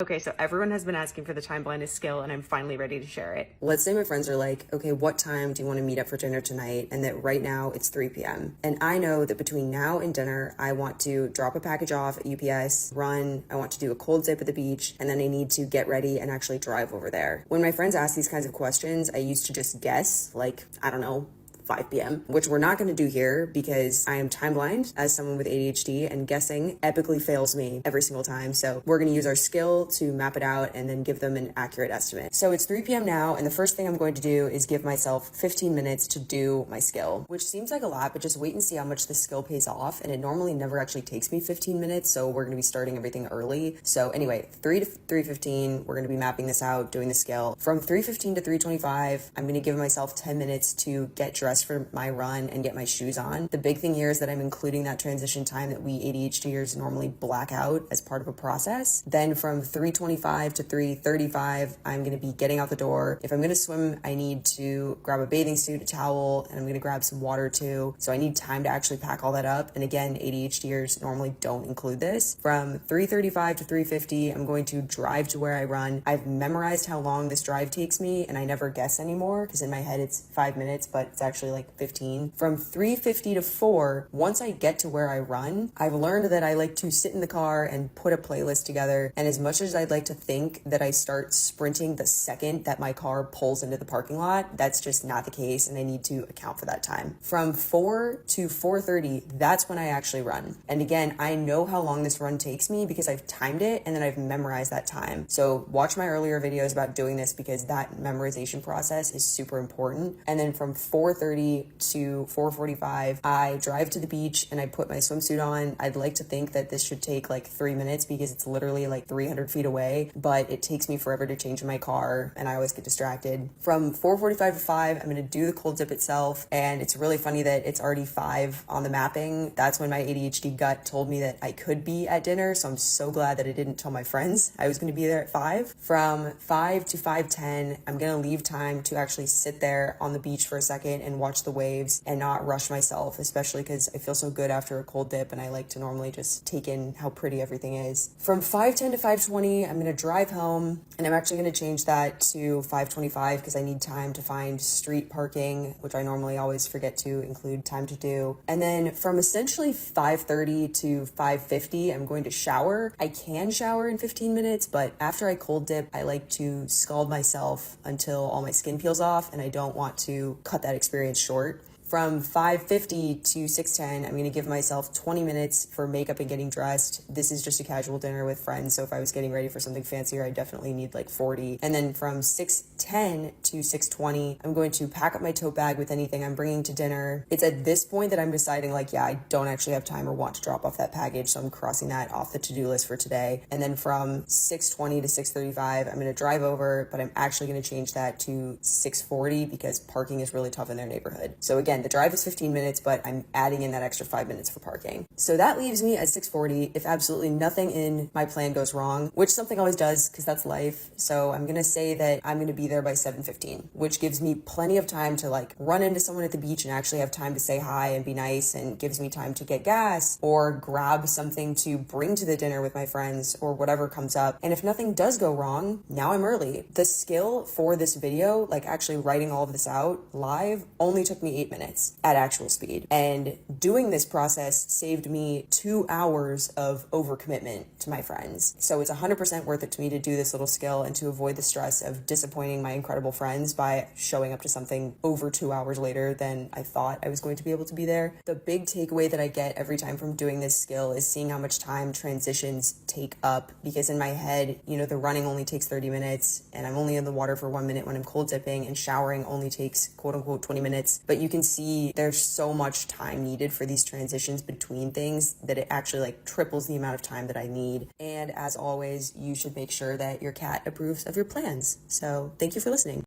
Okay, so everyone has been asking for the time blindness skill, and I'm finally ready to share it. Let's say my friends are like, okay, what time do you want to meet up for dinner tonight? And that right now it's 3 p.m. And I know that between now and dinner, I want to drop a package off at UPS, run, I want to do a cold zip at the beach, and then I need to get ready and actually drive over there. When my friends ask these kinds of questions, I used to just guess, like, I don't know, 5 p.m., which we're not going to do here because I am time blind as someone with ADHD, and guessing epically fails me every single time. So we're going to use our skill to map it out and then give them an accurate estimate. So it's 3 p.m. now, and the first thing I'm going to do is give myself 15 minutes to do my skill, which seems like a lot, but just wait and see how much this skill pays off. And it normally never actually takes me 15 minutes. So we're going to be starting everything early. So anyway, 3 to 3:15, we're going to be mapping this out, doing the skill. From 3:15 to 3:25, I'm going to give myself 10 minutes to get dressed for my run and get my shoes on. The big thing here is that I'm including that transition time that we ADHDers normally black out as part of a process. Then from 3:25 to 3:35, I'm going to be getting out the door. If I'm going to swim, I need to grab a bathing suit, a towel, and I'm going to grab some water too. So I need time to actually pack all that up. And again, ADHDers normally don't include this. From 3:35 to 3:50, I'm going to drive to where I run. I've memorized how long this drive takes me, and I never guess anymore because in my head it's 5 minutes, but it's actually like 15. From 3:50 to 4, once I get to where I run, I've learned that I like to sit in the car and put a playlist together. And as much as I'd like to think that I start sprinting the second that my car pulls into the parking lot, that's just not the case, and I need to account for that time. From 4 to 4:30, that's when I actually run. And again, I know how long this run takes me because I've timed it and then I've memorized that time. So watch my earlier videos about doing this because that memorization process is super important. And then from 4:30 to 4:45, I drive to the beach and I put my swimsuit on. I'd like to think that this should take like 3 minutes because it's literally like 300 feet away, but it takes me forever to change in my car and I always get distracted. From 4:45 to 5, I'm going to do the cold dip itself, and it's really funny that it's already 5 on the mapping. That's when my ADHD gut told me that I could be at dinner, so I'm so glad that I didn't tell my friends I was going to be there at 5. From 5 to 5:10, I'm going to leave time to actually sit there on the beach for a second and watch the waves and not rush myself, especially because I feel so good after a cold dip and I like to normally just take in how pretty everything is. From 5:10 to 5:20, I'm going to drive home, and I'm actually going to change that to 5:25 because I need time to find street parking, which I normally always forget to include time to do. And then from essentially 5:30 to 5:50, I'm going to shower. I can shower in 15 minutes, but after I cold dip, I like to scald myself until all my skin peels off, and I don't want to cut that experience short. From 5:50 to 6:10, I'm going to give myself 20 minutes for makeup and getting dressed. This is just a casual dinner with friends, so if I was getting ready for something fancier, I definitely need like 40. And then from 6:10 to 6:20, I'm going to pack up my tote bag with anything I'm bringing to dinner. It's at this point that I'm deciding like, yeah, I don't actually have time or want to drop off that package, so I'm crossing that off the to-do list for today. And then from 6:20 to 6:35, I'm going to drive over, but I'm actually going to change that to 6:40 because parking is really tough in their neighborhood. So again, the drive is 15 minutes, but I'm adding in that extra 5 minutes for parking. So that leaves me at 6:40 if absolutely nothing in my plan goes wrong, which something always does because that's life. So I'm going to say that I'm going to be there by 7:15, which gives me plenty of time to like run into someone at the beach and actually have time to say hi and be nice, and gives me time to get gas or grab something to bring to the dinner with my friends or whatever comes up. And if nothing does go wrong, now I'm early. The skill for this video, like actually writing all of this out live, only took me 8 minutes at actual speed. And doing this process saved me 2 hours of overcommitment to my friends. So it's 100% worth it to me to do this little skill and to avoid the stress of disappointing my incredible friends by showing up to something over 2 hours later than I thought I was going to be able to be there. The big takeaway that I get every time from doing this skill is seeing how much time transitions take up, because in my head, you know, the running only takes 30 minutes and I'm only in the water for 1 minute when I'm cold dipping, and showering only takes quote unquote 20 minutes. But you can see there's so much time needed for these transitions between things that it actually like triples the amount of time that I need. And as always, you should make sure that your cat approves of your plans. So thank you for listening.